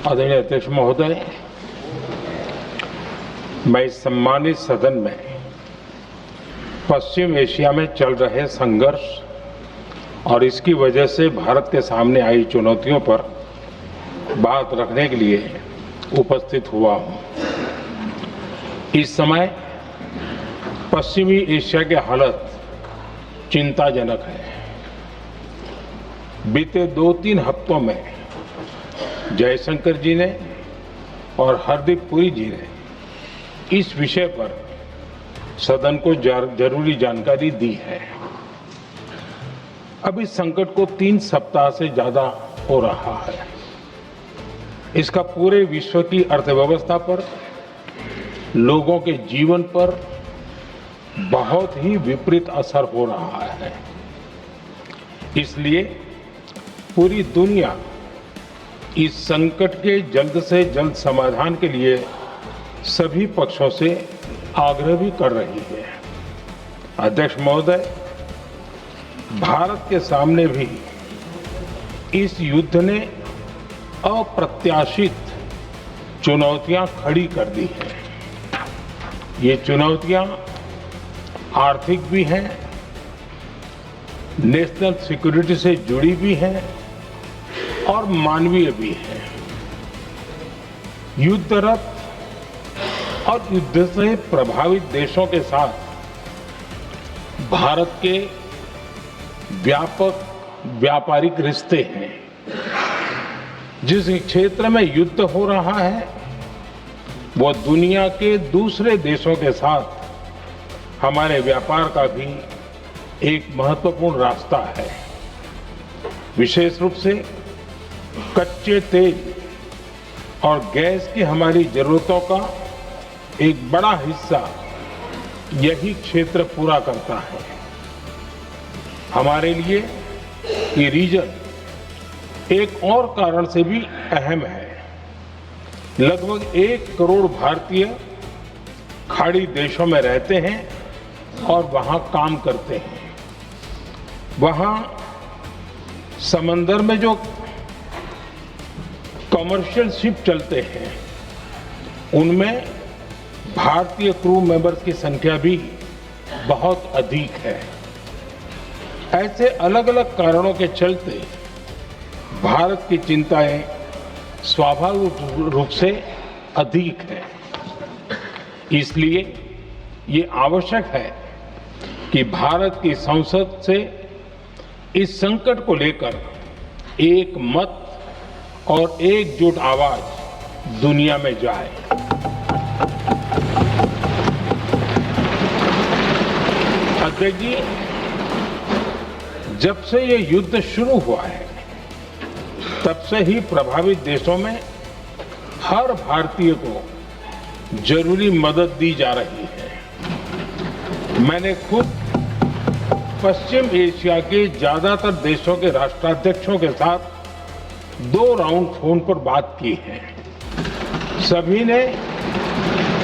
आदरणीय अध्यक्ष महोदय, मैं इस सम्मानित सदन में पश्चिम एशिया में चल रहे संघर्ष और इसकी वजह से भारत के सामने आई चुनौतियों पर बात रखने के लिए उपस्थित हुआ हूं। इस समय पश्चिमी एशिया की हालत चिंताजनक है। बीते 2-3 हफ्तों में जयशंकर जी ने और हरदीप पुरी जी ने इस विषय पर सदन को जरूरी जानकारी दी है। अब इस संकट को 3 सप्ताह से ज्यादा हो रहा है। इसका पूरे विश्व की अर्थव्यवस्था पर, लोगों के जीवन पर बहुत ही विपरीत असर हो रहा है। इसलिए पूरी दुनिया इस संकट के जल्द से जल्द समाधान के लिए सभी पक्षों से आग्रह भी कर रही है। अध्यक्ष महोदय, भारत के सामने भी इस युद्ध ने अप्रत्याशित चुनौतियां खड़ी कर दी हैं। ये चुनौतियां आर्थिक भी हैं, नेशनल सिक्योरिटी से जुड़ी भी हैं और मानवीय भी हैं। युद्धरत और युद्ध से प्रभावित देशों के साथ भारत के व्यापक व्यापारिक रिश्ते हैं। जिस क्षेत्र में युद्ध हो रहा है वो दुनिया के दूसरे देशों के साथ हमारे व्यापार का भी एक महत्वपूर्ण रास्ता है। विशेष रूप से कच्चे तेल और गैस की हमारी जरूरतों का एक बड़ा हिस्सा यही क्षेत्र पूरा करता है। हमारे लिए ये रीजन एक और कारण से भी अहम है। लगभग 1 करोड़ भारतीय खाड़ी देशों में रहते हैं और वहां काम करते हैं। वहां समंदर में जो कमर्शियल शिप चलते हैं उनमें भारतीय क्रू मेंबर्स की संख्या भी बहुत अधिक है। ऐसे अलग अलग कारणों के चलते भारत की चिंताएं स्वाभाविक रूप से अधिक है। इसलिए ये आवश्यक है कि भारत की संसद से इस संकट को लेकर एक मत और एकजुट आवाज दुनिया में जाए। अध्यक्ष जी, जब से ये युद्ध शुरू हुआ है तब से ही प्रभावित देशों में हर भारतीय को जरूरी मदद दी जा रही है। मैंने खुद पश्चिम एशिया के ज्यादातर देशों के राष्ट्राध्यक्षों के साथ 2 राउंड फोन पर बात की है। सभी ने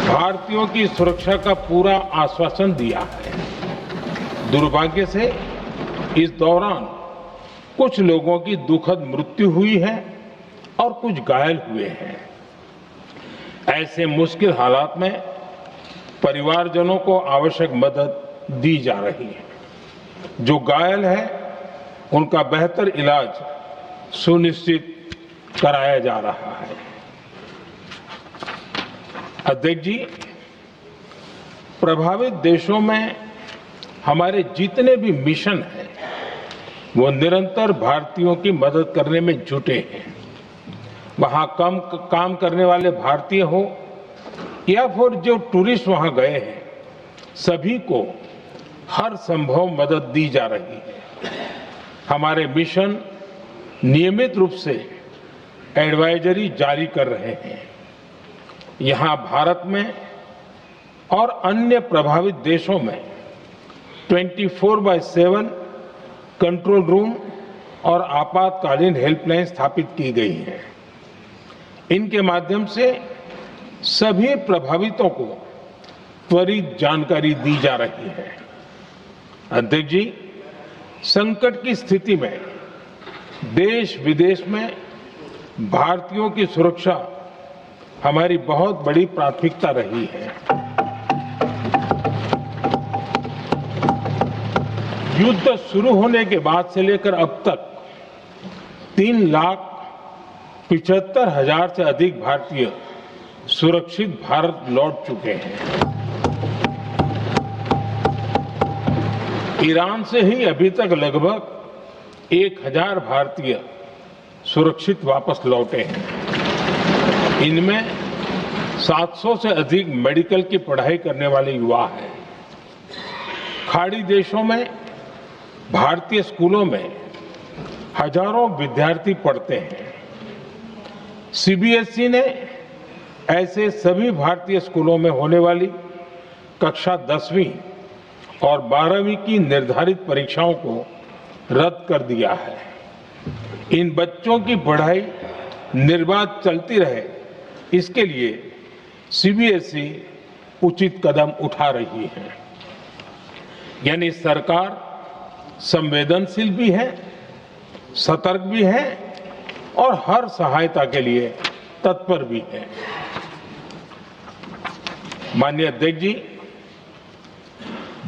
भारतीयों की सुरक्षा का पूरा आश्वासन दिया है। दुर्भाग्य से इस दौरान कुछ लोगों की दुखद मृत्यु हुई है और कुछ घायल हुए हैं। ऐसे मुश्किल हालात में परिवारजनों को आवश्यक मदद दी जा रही है। जो घायल है उनका बेहतर इलाज सुनिश्चित कराया जा रहा है। अध्यक्ष जी, प्रभावित देशों में हमारे जितने भी मिशन हैं वो निरंतर भारतीयों की मदद करने में जुटे हैं। वहां काम करने वाले भारतीय हो या फिर जो टूरिस्ट वहां गए हैं, सभी को हर संभव मदद दी जा रही है। हमारे मिशन नियमित रूप से एडवाइजरी जारी कर रहे हैं। यहां भारत में और अन्य प्रभावित देशों में 24/7 कंट्रोल रूम और आपातकालीन हेल्पलाइन स्थापित की गई है। इनके माध्यम से सभी प्रभावितों को त्वरित जानकारी दी जा रही है। अध्यक्ष जी, संकट की स्थिति में देश विदेश में भारतीयों की सुरक्षा हमारी बहुत बड़ी प्राथमिकता रही है। युद्ध शुरू होने के बाद से लेकर अब तक 3,75,000 से अधिक भारतीय सुरक्षित भारत लौट चुके हैं। ईरान से ही अभी तक लगभग 1,000 भारतीय सुरक्षित वापस लौटे हैं। इनमें 700 से अधिक मेडिकल की पढ़ाई करने वाले युवा हैं। खाड़ी देशों में भारतीय स्कूलों में हजारों विद्यार्थी पढ़ते हैं। सीबीएसई ने ऐसे सभी भारतीय स्कूलों में होने वाली कक्षा 10वीं और 12वीं की निर्धारित परीक्षाओं को रद्द कर दिया है। इन बच्चों की पढ़ाई निर्बाध चलती रहे, इसके लिए सीबीएसई उचित कदम उठा रही है। यानी सरकार संवेदनशील भी है, सतर्क भी है और हर सहायता के लिए तत्पर भी है। माननीय अध्यक्ष जी,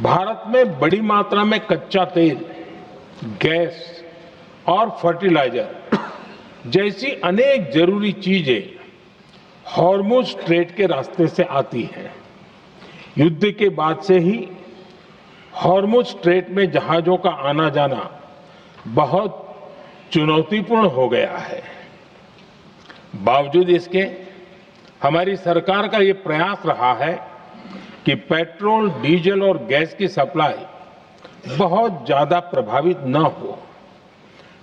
भारत में बड़ी मात्रा में कच्चा तेल, गैस और फर्टिलाइजर जैसी अनेक जरूरी चीजें हॉर्मुज स्ट्रेट के रास्ते से आती हैं। युद्ध के बाद से ही हॉर्मुज स्ट्रेट में जहाजों का आना जाना बहुत चुनौतीपूर्ण हो गया है। बावजूद इसके हमारी सरकार का ये प्रयास रहा है कि पेट्रोल, डीजल और गैस की सप्लाई बहुत ज्यादा प्रभावित न हो,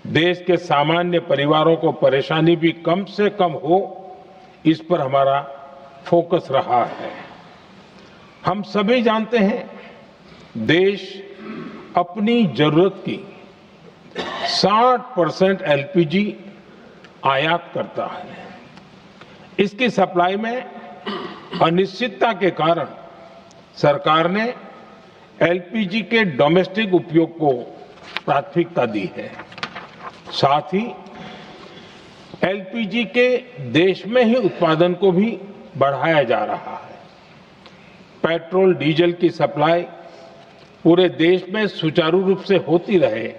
देश के सामान्य परिवारों को परेशानी भी कम से कम हो, इस पर हमारा फोकस रहा है। हम सभी जानते हैं, देश अपनी जरूरत की 60% एलपीजी आयात करता है। इसकी सप्लाई में अनिश्चितता के कारण सरकार ने एलपीजी के डोमेस्टिक उपयोग को प्राथमिकता दी है। साथ ही एलपीजी के देश में ही उत्पादन को भी बढ़ाया जा रहा है। पेट्रोल, डीजल की सप्लाई पूरे देश में सुचारू रूप से होती रहे,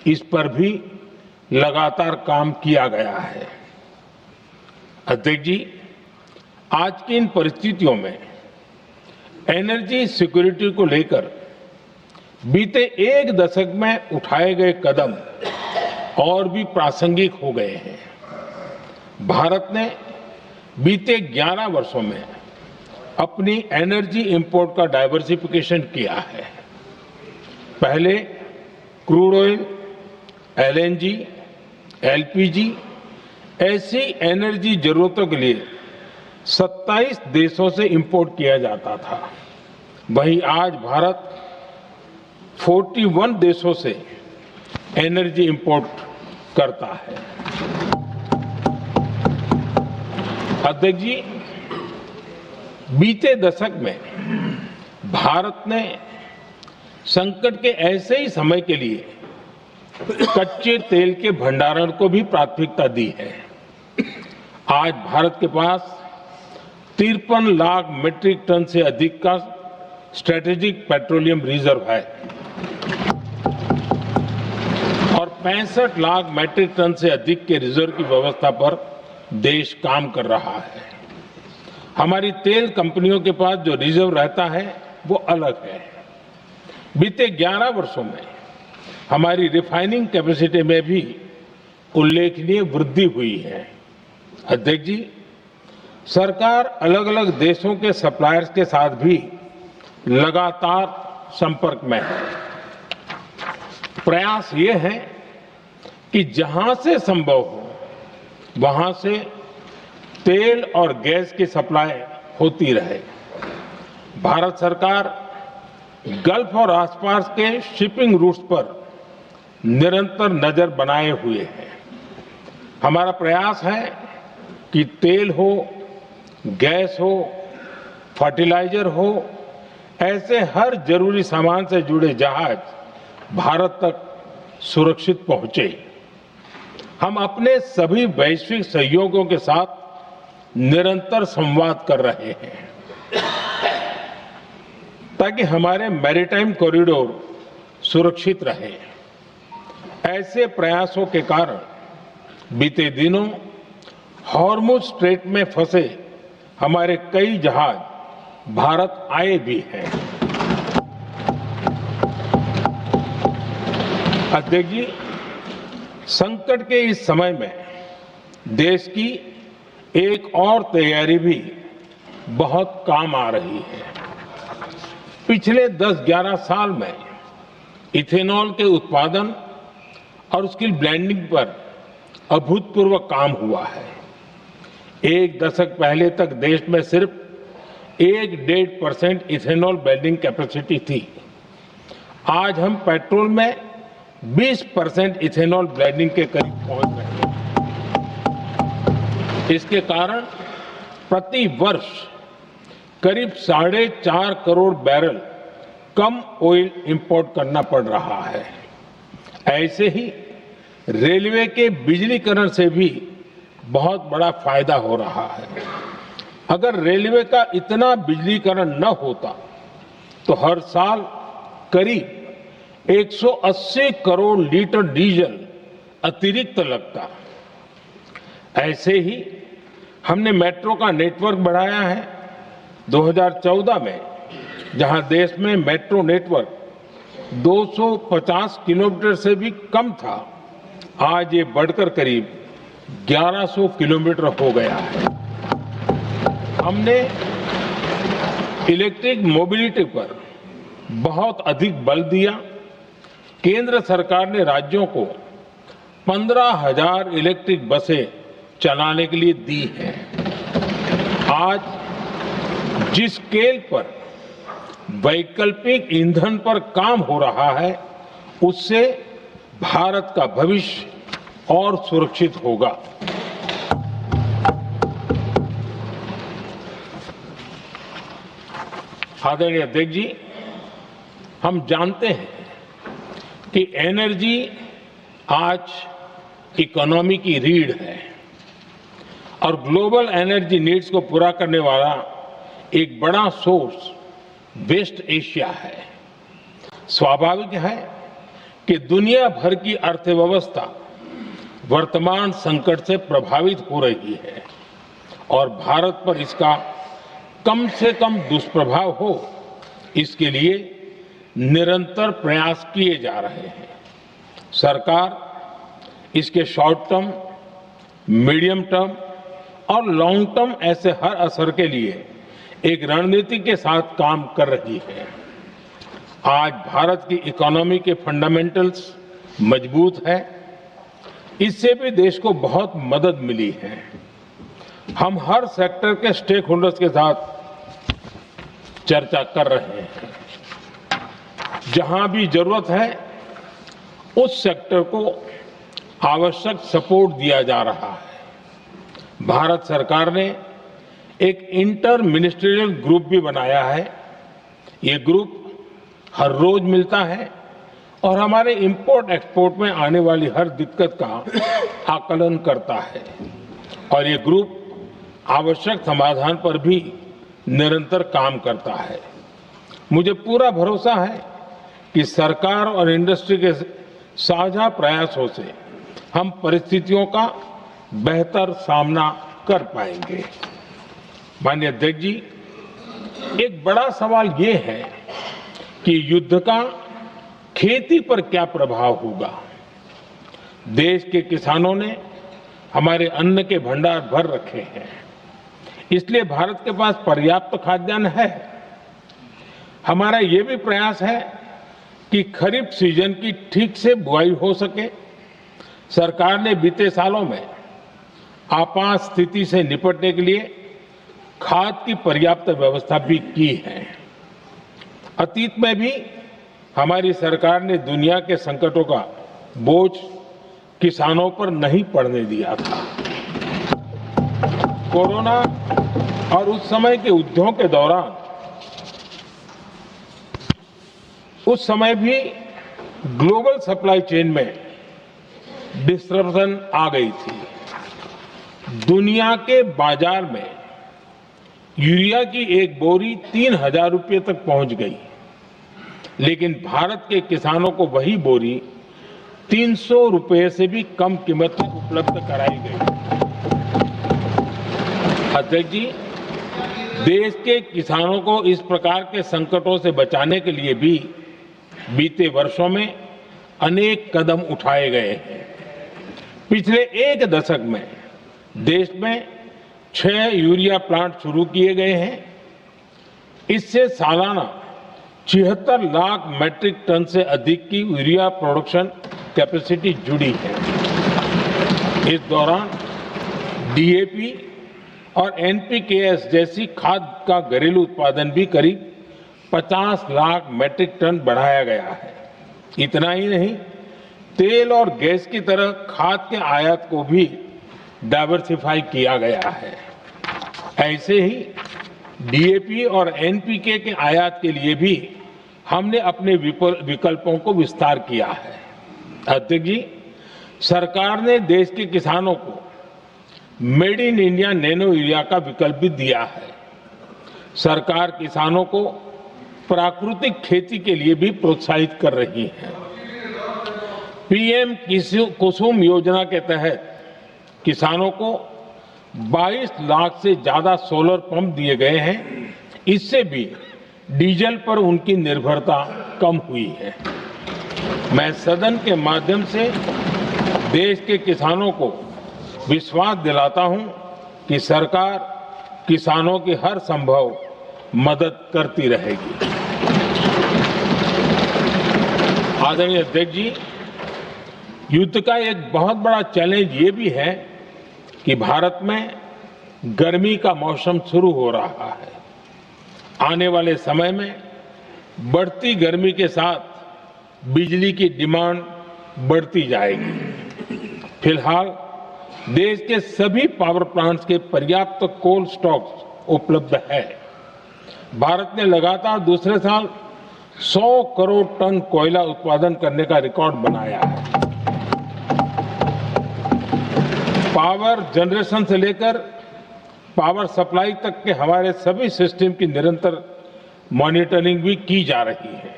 इस पर भी लगातार काम किया गया है। अध्यक्ष जी, आज की इन परिस्थितियों में एनर्जी सिक्योरिटी को लेकर बीते एक दशक में उठाए गए कदम और भी प्रासंगिक हो गए हैं। भारत ने बीते 11 वर्षों में अपनी एनर्जी इंपोर्ट का डाइवर्सिफिकेशन किया है। पहले क्रूड ऑयल, एलएनजी, एलपीजी ऐसी एनर्जी जरूरतों के लिए 27 देशों से इंपोर्ट किया जाता था। वहीं आज भारत 41 देशों से एनर्जी इंपोर्ट करता है। अध्यक्ष जी, बीते दशक में भारत ने संकट के ऐसे ही समय के लिए कच्चे तेल के भंडारण को भी प्राथमिकता दी है। आज भारत के पास 53 लाख मीट्रिक टन से अधिक का स्ट्रेटेजिक पेट्रोलियम रिजर्व है और 65 लाख मीट्रिक टन से अधिक के रिजर्व की व्यवस्था पर देश काम कर रहा है। हमारी तेल कंपनियों के पास जो रिजर्व रहता है वो अलग है। बीते 11 वर्षों में हमारी रिफाइनिंग कैपेसिटी में भी उल्लेखनीय वृद्धि हुई है। अध्यक्ष जी, सरकार अलग अलग देशों के सप्लायर्स के साथ भी लगातार संपर्क में है। प्रयास ये है कि जहां से संभव हो वहां से तेल और गैस की सप्लाई होती रहे। भारत सरकार गल्फ और आसपास के शिपिंग रूट्स पर निरंतर नजर बनाए हुए है। हमारा प्रयास है कि तेल हो, गैस हो, फर्टिलाइजर हो, ऐसे हर जरूरी सामान से जुड़े जहाज भारत तक सुरक्षित पहुंचे। हम अपने सभी वैश्विक सहयोगियों के साथ निरंतर संवाद कर रहे हैं ताकि हमारे मैरीटाइम कॉरिडोर सुरक्षित रहे। ऐसे प्रयासों के कारण बीते दिनों हॉर्मुज स्ट्रेट में फंसे हमारे कई जहाज भारत आए भी हैं। अध्यक्ष जी, संकट के इस समय में देश की एक और तैयारी भी बहुत काम आ रही है। पिछले 10-11 साल में इथेनॉल के उत्पादन और उसकी ब्लेंडिंग पर अभूतपूर्व काम हुआ है। एक दशक पहले तक देश में सिर्फ 1-1.5% इथेनॉल ब्लेंडिंग कैपेसिटी थी। आज हम पेट्रोल में 20% इथेनॉल ब्लेंडिंग के करीब पहुंच रहे हैं। इसके कारण प्रति वर्ष करीब 4.5 करोड़ बैरल कम ऑयल इंपोर्ट करना पड़ रहा है। ऐसे ही रेलवे के बिजलीकरण से भी बहुत बड़ा फायदा हो रहा है। अगर रेलवे का इतना बिजलीकरण न होता तो हर साल करीब 180 करोड़ लीटर डीजल अतिरिक्त लगता। ऐसे ही हमने मेट्रो का नेटवर्क बढ़ाया है। 2014 में जहां देश में मेट्रो नेटवर्क 250 किलोमीटर से भी कम था, आज ये बढ़कर करीब 1100 किलोमीटर हो गया है। हमने इलेक्ट्रिक मोबिलिटी पर बहुत अधिक बल दिया। केंद्र सरकार ने राज्यों को 15,000 इलेक्ट्रिक बसें चलाने के लिए दी हैं। आज जिस स्केल पर वैकल्पिक ईंधन पर काम हो रहा है, उससे भारत का भविष्य और सुरक्षित होगा। आदरणीय अध्यक्ष जी, हम जानते हैं कि एनर्जी आज इकोनॉमी की रीढ़ है और ग्लोबल एनर्जी नीड्स को पूरा करने वाला एक बड़ा सोर्स वेस्ट एशिया है। स्वाभाविक है कि दुनिया भर की अर्थव्यवस्था वर्तमान संकट से प्रभावित हो रही है और भारत पर इसका कम से कम दुष्प्रभाव हो, इसके लिए निरंतर प्रयास किए जा रहे हैं। सरकार इसके शॉर्ट टर्म, मीडियम टर्म और लॉन्ग टर्म ऐसे हर असर के लिए एक रणनीति के साथ काम कर रही है। आज भारत की इकोनॉमी के फंडामेंटल्स मजबूत है। इससे भी देश को बहुत मदद मिली है। हम हर सेक्टर के स्टेक होल्डर्स के साथ चर्चा कर रहे हैं। जहां भी जरूरत है उस सेक्टर को आवश्यक सपोर्ट दिया जा रहा है। भारत सरकार ने एक इंटर मिनिस्ट्रियल ग्रुप भी बनाया है। ये ग्रुप हर रोज मिलता है और हमारे इंपोर्ट एक्सपोर्ट में आने वाली हर दिक्कत का आकलन करता है और ये ग्रुप आवश्यक समाधान पर भी निरंतर काम करता है। मुझे पूरा भरोसा है कि सरकार और इंडस्ट्री के साझा प्रयासों से हम परिस्थितियों का बेहतर सामना कर पाएंगे। माननीय अध्यक्ष जी, एक बड़ा सवाल ये है कि युद्ध का खेती पर क्या प्रभाव होगा। देश के किसानों ने हमारे अन्न के भंडार भर रखे हैं, इसलिए भारत के पास पर्याप्त खाद्यान्न है। हमारा ये भी प्रयास है कि खरीफ सीजन की ठीक से बुआई हो सके। सरकार ने बीते सालों में आपात स्थिति से निपटने के लिए खाद की पर्याप्त व्यवस्था भी की है। अतीत में भी हमारी सरकार ने दुनिया के संकटों का बोझ किसानों पर नहीं पड़ने दिया था। कोरोना और उस समय के युद्धों के दौरान उस समय भी ग्लोबल सप्लाई चेन में डिस्ट्रप्शन आ गई थी। दुनिया के बाजार में यूरिया की एक बोरी 3,000 रुपये तक पहुंच गई, लेकिन भारत के किसानों को वही बोरी 300 रुपये से भी कम कीमत में उपलब्ध कराई गई। अध्यक्ष जी, देश के किसानों को इस प्रकार के संकटों से बचाने के लिए भी बीते वर्षों में अनेक कदम उठाए गए हैं। पिछले एक दशक में देश में 6 यूरिया प्लांट शुरू किए गए हैं। इससे सालाना 76 लाख मैट्रिक टन से अधिक की यूरिया प्रोडक्शन कैपेसिटी जुड़ी है। इस दौरान डीएपी और एनपीकेएस जैसी खाद का घरेलू उत्पादन भी करीब 50 लाख मैट्रिक टन बढ़ाया गया है। इतना ही नहीं, तेल और गैस की तरह खाद के आयात को भी डाइवर्सिफाई किया गया है। ऐसे ही डीएपी और एनपीके के आयात के लिए भी हमने अपने विकल्पों को विस्तार किया है। अध्यक्ष जी, सरकार ने देश के किसानों को made in India nano urea का विकल्प भी दिया है। सरकार किसानों को प्राकृतिक खेती के लिए भी प्रोत्साहित कर रही है। पीएम कुसुम योजना के तहत किसानों को 22 लाख से ज्यादा सोलर पंप दिए गए हैं। इससे भी डीजल पर उनकी निर्भरता कम हुई है। मैं सदन के माध्यम से देश के किसानों को विश्वास दिलाता हूं कि सरकार किसानों की हर संभव मदद करती रहेगी। आदरणीय अध्यक्ष जी, युद्ध का एक बहुत बड़ा चैलेंज ये भी है कि भारत में गर्मी का मौसम शुरू हो रहा है। आने वाले समय में बढ़ती गर्मी के साथ बिजली की डिमांड बढ़ती जाएगी। फिलहाल देश के सभी पावर प्लांट्स के पर्याप्त कोल स्टॉक्स उपलब्ध है। भारत ने लगातार दूसरे साल 100 करोड़ टन कोयला उत्पादन करने का रिकॉर्ड बनाया है। पावर जनरेशन से लेकर पावर सप्लाई तक के हमारे सभी सिस्टम की निरंतर मॉनिटरिंग भी की जा रही है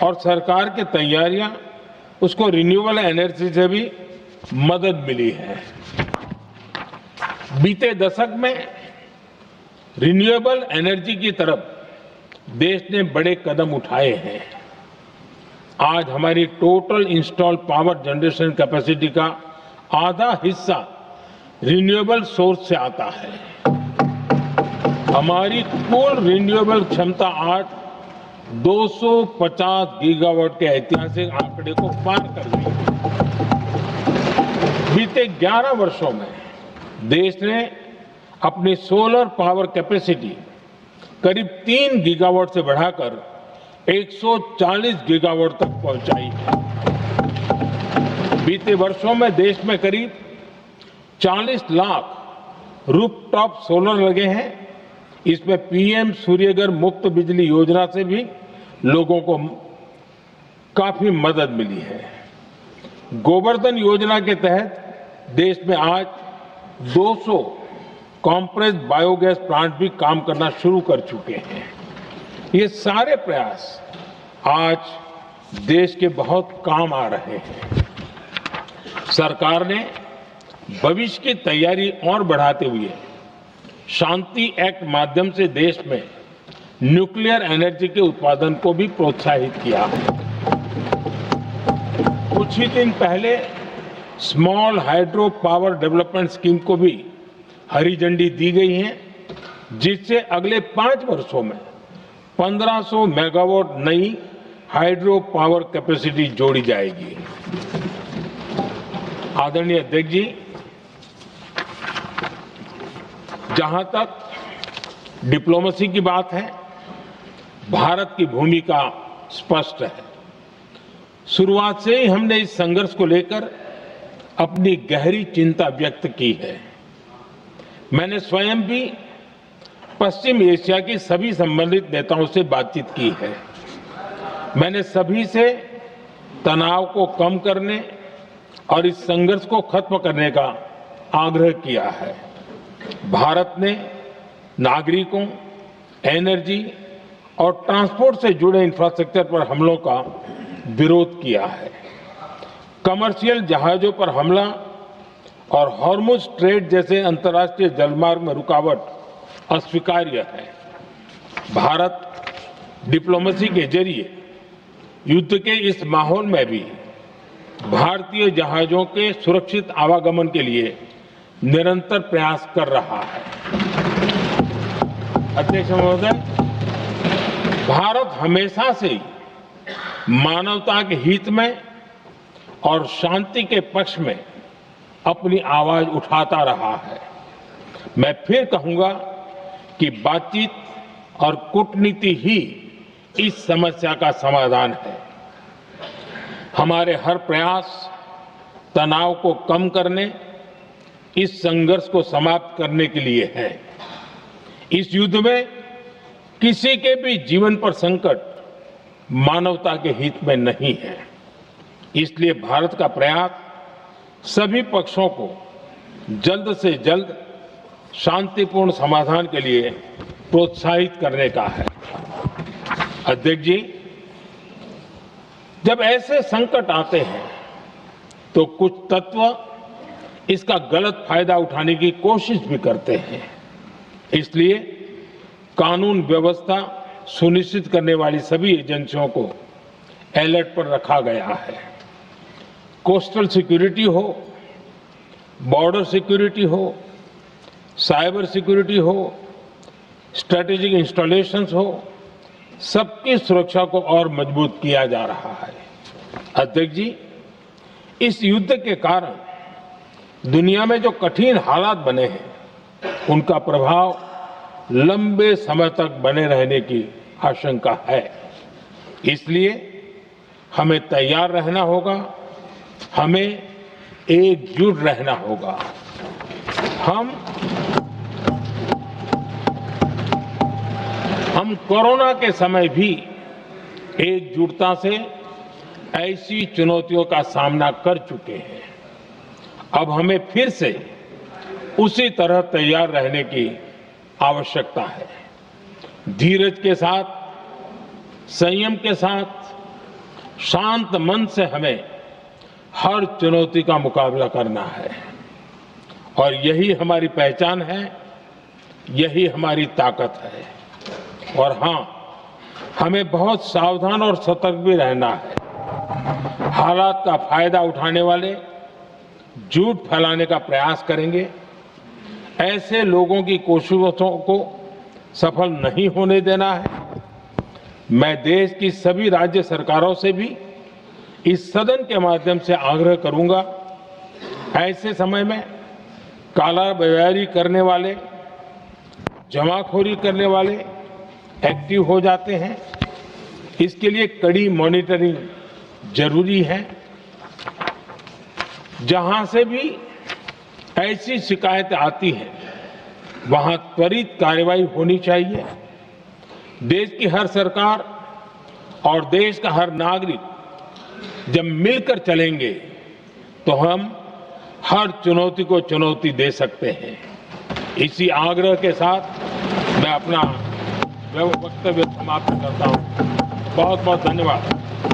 और सरकार की तैयारियां उसको रिन्यूएबल एनर्जी से भी मदद मिली है। बीते दशक में रिन्यूएबल एनर्जी की तरफ देश ने बड़े कदम उठाए हैं। आज हमारी total install power generation capacity का आधा हिस्सा रिन्यूएबल सोर्स से आता है। हमारी कुल रिन्यूएबल क्षमता आज 250 गीगावाट के ऐतिहासिक आंकड़े को पार कर गई है। बीते 11 वर्षों में देश ने अपनी सोलर पावर कैपेसिटी करीब 3 गीगावाट से बढ़ाकर 140 गीगावाट तक पहुंचाई है। बीते वर्षों में देश में करीब 40 लाख रूफटॉप सोलर लगे हैं। इसमें पीएम सूर्यघर मुफ्त बिजली योजना से भी लोगों को काफी मदद मिली है। गोवर्धन योजना के तहत देश में आज 200 कॉम्प्रेस्ड बायोगैस प्लांट भी काम करना शुरू कर चुके हैं। ये सारे प्रयास आज देश के बहुत काम आ रहे हैं। सरकार ने भविष्य की तैयारी और बढ़ाते हुए शांति एक्ट माध्यम से देश में न्यूक्लियर एनर्जी के उत्पादन को भी प्रोत्साहित किया है। कुछ ही दिन पहले small hydro power development scheme को भी हरी झंडी दी गई है, जिससे अगले 5 वर्षों में 1500 मेगावाट नई हाइड्रो पावर कैपेसिटी जोड़ी जाएगी। आदरणीय अध्यक्ष जी, जहां तक डिप्लोमेसी की बात है, भारत की भूमिका स्पष्ट है। शुरुआत से ही हमने इस संघर्ष को लेकर अपनी गहरी चिंता व्यक्त की है। मैंने स्वयं भी पश्चिम एशिया की सभी संबंधित नेताओं से बातचीत की है। मैंने सभी से तनाव को कम करने और इस संघर्ष को खत्म करने का आग्रह किया है। भारत ने नागरिकों, एनर्जी और ट्रांसपोर्ट से जुड़े इंफ्रास्ट्रक्चर पर हमलों का विरोध किया है। कमर्शियल जहाजों पर हमला और हॉर्मुज स्ट्रेट जैसे अंतर्राष्ट्रीय जलमार्ग में रुकावट अस्वीकार्य है। भारत डिप्लोमेसी के जरिए युद्ध के इस माहौल में भी भारतीय जहाजों के सुरक्षित आवागमन के लिए निरंतर प्रयास कर रहा है। अध्यक्ष महोदय, भारत हमेशा से ही मानवता के हित में और शांति के पक्ष में अपनी आवाज उठाता रहा है। मैं फिर कहूंगा कि बातचीत और कूटनीति ही इस समस्या का समाधान है। हमारे हर प्रयास तनाव को कम करने, इस संघर्ष को समाप्त करने के लिए है। इस युद्ध में किसी के भी जीवन पर संकट मानवता के हित में नहीं है। इसलिए भारत का प्रयास सभी पक्षों को जल्द से जल्द शांतिपूर्ण समाधान के लिए प्रोत्साहित करने का है। अध्यक्ष जी, जब ऐसे संकट आते हैं तो कुछ तत्व इसका गलत फायदा उठाने की कोशिश भी करते हैं। इसलिए कानून व्यवस्था सुनिश्चित करने वाली सभी एजेंसियों को अलर्ट पर रखा गया है। कोस्टल सिक्योरिटी हो, बॉर्डर सिक्योरिटी हो, साइबर सिक्योरिटी हो, स्ट्रेटेजिक इंस्टॉलेशंस हो, सबकी सुरक्षा को और मजबूत किया जा रहा है। अध्यक्ष जी, इस युद्ध के कारण दुनिया में जो कठिन हालात बने हैं, उनका प्रभाव लंबे समय तक बने रहने की आशंका है। इसलिए हमें तैयार रहना होगा, हमें एकजुट रहना होगा। हम कोरोना के समय भी एकजुटता से ऐसी चुनौतियों का सामना कर चुके हैं। अब हमें फिर से उसी तरह तैयार रहने की आवश्यकता है। धीरज के साथ, संयम के साथ, शांत मन से हमें हर चुनौती का मुकाबला करना है और यही हमारी पहचान है, यही हमारी ताकत है। और हां, हमें बहुत सावधान और सतर्क भी रहना है। हालात का फायदा उठाने वाले झूठ फैलाने का प्रयास करेंगे, ऐसे लोगों की कोशिशों को सफल नहीं होने देना है। मैं देश की सभी राज्य सरकारों से भी इस सदन के माध्यम से आग्रह करूंगा, ऐसे समय में कालाबाजारी करने वाले, जमाखोरी करने वाले एक्टिव हो जाते हैं। इसके लिए कड़ी मॉनिटरिंग जरूरी है। जहां से भी ऐसी शिकायतें आती हैं, वहां त्वरित कार्रवाई होनी चाहिए। देश की हर सरकार और देश का हर नागरिक जब मिलकर चलेंगे तो हम हर चुनौती को चुनौती दे सकते हैं। इसी आग्रह के साथ मैं अपना वक्तव्य समाप्त करता हूं। बहुत बहुत धन्यवाद।